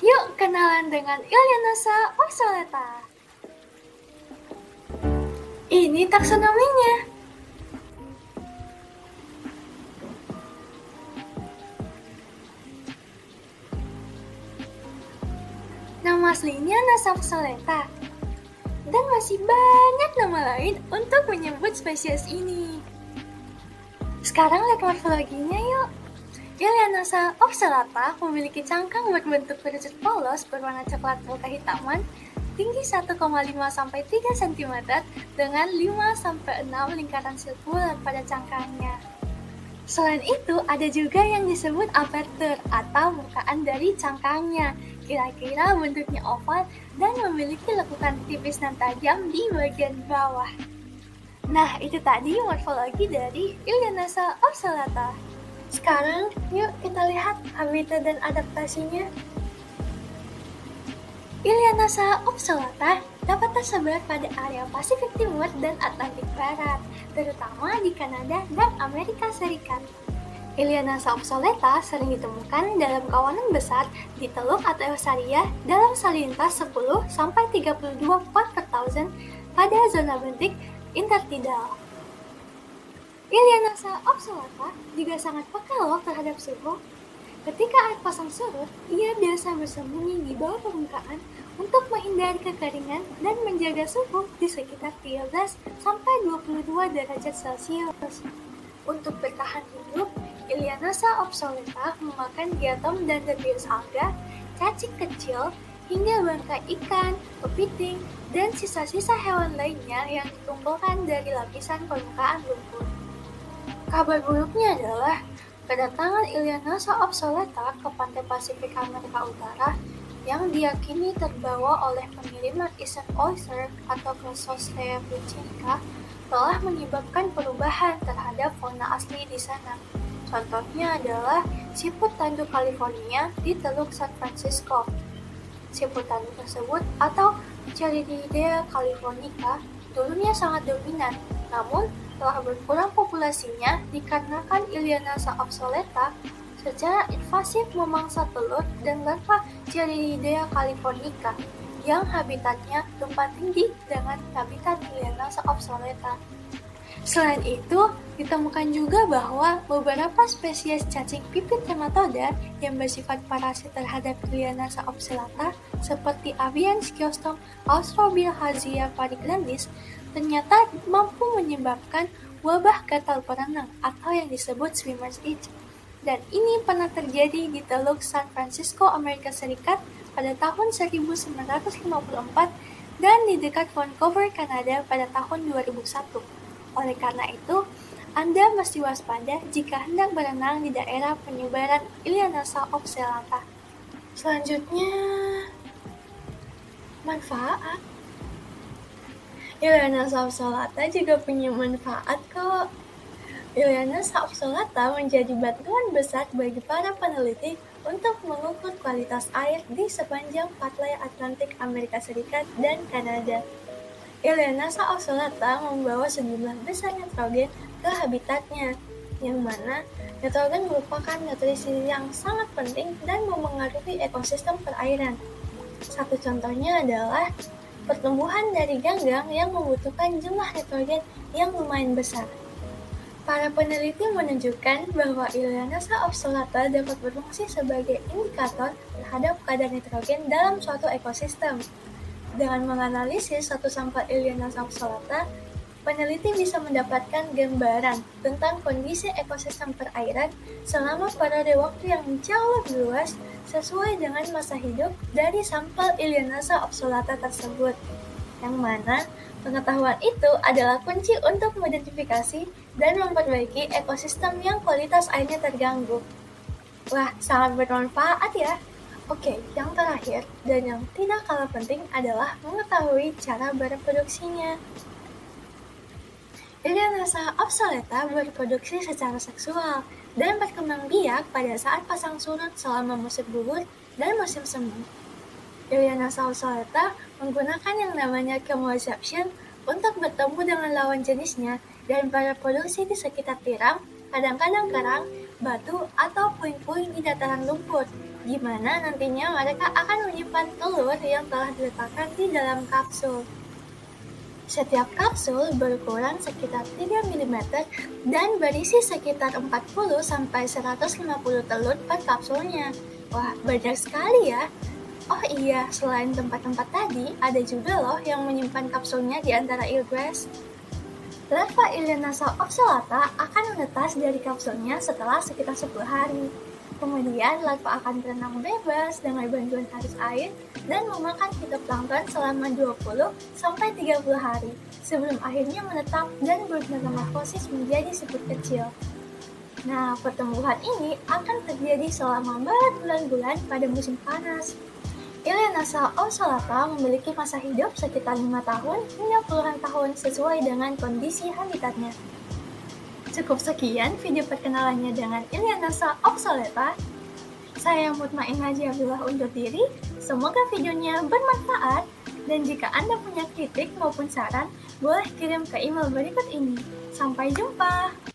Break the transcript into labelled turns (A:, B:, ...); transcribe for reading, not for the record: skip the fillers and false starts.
A: Yuk kenalan dengan Ilianasa obsoleta. Ini taksonominya. Nama aslinya Nasa obsoleta. Dan masih banyak nama lain untuk menyebut spesies ini. Sekarang lihat morfologinya yuk. Ilianasa obsoleta memiliki cangkang berbentuk kerucut polos berwarna coklat kehitaman, tinggi 1,5-3 cm dengan 5-6 lingkaran sirkular pada cangkangnya. Selain itu, ada juga yang disebut aperture atau bukaan dari cangkangnya. Kira-kira bentuknya oval dan memiliki lekukan tipis dan tajam di bagian bawah. Nah, itu tadi morfologi dari Ilianasa obsoleta. Sekarang, yuk kita lihat habitat dan adaptasinya. Ilianasa obsoleta dapat tersebar pada area Pasifik Timur dan Atlantik Barat, terutama di Kanada dan Amerika Serikat. Ilianasa obsoleta sering ditemukan dalam kawanan besar di teluk atau eusaria dalam salinitas 10-32 part per thousand pada zona bentik intertidal. Ilianasa obsoleta juga sangat peka loh terhadap suhu. Ketika air pasang surut, ia biasa bersembunyi di bawah permukaan untuk menghindari kekeringan dan menjaga suhu di sekitar 13-22 derajat Celcius. Untuk bertahan hidup, Ilianasa obsoleta memakan diatom dan debris alga, cacing kecil, hingga bangkai ikan, kepiting, dan sisa-sisa hewan lainnya yang dikumpulkan dari lapisan permukaan lumpur. Kabar buruknya adalah kedatangan Ilianasa obsoleta ke pantai Pasifik Amerika Utara yang diyakini terbawa oleh pengiriman Eastern oyster atau Crassostea virginica telah menyebabkan perubahan terhadap fauna asli di sana. Contohnya adalah siput tanduk California di Teluk San Francisco. Siput tanduk tersebut atau Chaetodea californica dulunya sangat dominan, namun telah berkurang populasinya dikarenakan Ilianasa obsoleta secara invasif memangsa telur dan larva Chaetodea californica yang habitatnya tumpang tindih dengan habitat Ilianasa obsoleta. Selain itu, ditemukan juga bahwa beberapa spesies cacing pipit hematoda yang bersifat parasit terhadap Ilianasa obsoleta seperti Avian Sciostom austrobilharzia parigrandis ternyata mampu menyebabkan wabah gatal berenang atau yang disebut swimmer's itch. Dan ini pernah terjadi di Teluk San Francisco, Amerika Serikat pada tahun 1954 dan di dekat Vancouver, Kanada pada tahun 2001. Oleh karena itu, Anda mesti waspada jika hendak berenang di daerah penyebaran Ilianasa obsoleta. Selanjutnya, manfaat. Ilianasa obsoleta juga punya manfaat kok. Ilianasa obsoleta menjadi bantuan besar bagi para peneliti untuk mengukur kualitas air di sepanjang pantai Atlantik Amerika Serikat dan Kanada. Ilianasa obsoleta membawa sejumlah besar nitrogen ke habitatnya, yang mana nitrogen merupakan nutrisi yang sangat penting dan memengaruhi ekosistem perairan. Satu contohnya adalah pertumbuhan dari ganggang yang membutuhkan jumlah nitrogen yang lumayan besar. Para peneliti menunjukkan bahwa Ilianasa obsoleta dapat berfungsi sebagai indikator terhadap kadar nitrogen dalam suatu ekosistem. Dengan menganalisis satu sampel Ilianasa obsoleta, peneliti bisa mendapatkan gambaran tentang kondisi ekosistem perairan selama periode waktu yang jauh lebih luas sesuai dengan masa hidup dari sampel Ilianasa obsoleta tersebut, yang mana pengetahuan itu adalah kunci untuk mengidentifikasi dan memperbaiki ekosistem yang kualitas airnya terganggu. Wah, sangat bermanfaat ya. Oke, yang terakhir dan yang tidak kalah penting adalah mengetahui cara bereproduksinya. Ilianasa obsoleta berproduksi secara seksual dan berkembang biak pada saat pasang surut selama musim gugur dan musim semi. Ilianasa obsoleta menggunakan yang namanya chemoreception untuk bertemu dengan lawan jenisnya dan bereproduksi di sekitar tiram, kadang-kadang karang, batu, atau puing-puing di dataran lumpur. di mana nantinya mereka akan menyimpan telur yang telah diletakkan di dalam kapsul. Setiap kapsul berukuran sekitar 3 mm dan berisi sekitar 40-150 telur per kapsulnya. Wah, banyak sekali ya. Oh iya, selain tempat-tempat tadi, ada juga loh yang menyimpan kapsulnya di antara eelgrass. Larva Illenasa obsolata akan menetas dari kapsulnya setelah sekitar 10 hari. Kemudian larva akan berenang bebas dengan bantuan arus air dan memakan fitoplankton selama 20-30 hari sebelum akhirnya menetap dan bermetamorfosis menjadi siput kecil. Nah, pertumbuhan ini akan terjadi selama berbulan-bulan pada musim panas. Illenasa obsolata memiliki masa hidup sekitar 5 tahun hingga puluhan tahun sesuai dengan kondisi habitatnya. Cukup sekian video perkenalannya dengan Illenasa obsoleta. Saya Mutmain Haji Abdullah undur diri. Semoga videonya bermanfaat. Dan jika Anda punya kritik maupun saran, boleh kirim ke email berikut ini. Sampai jumpa!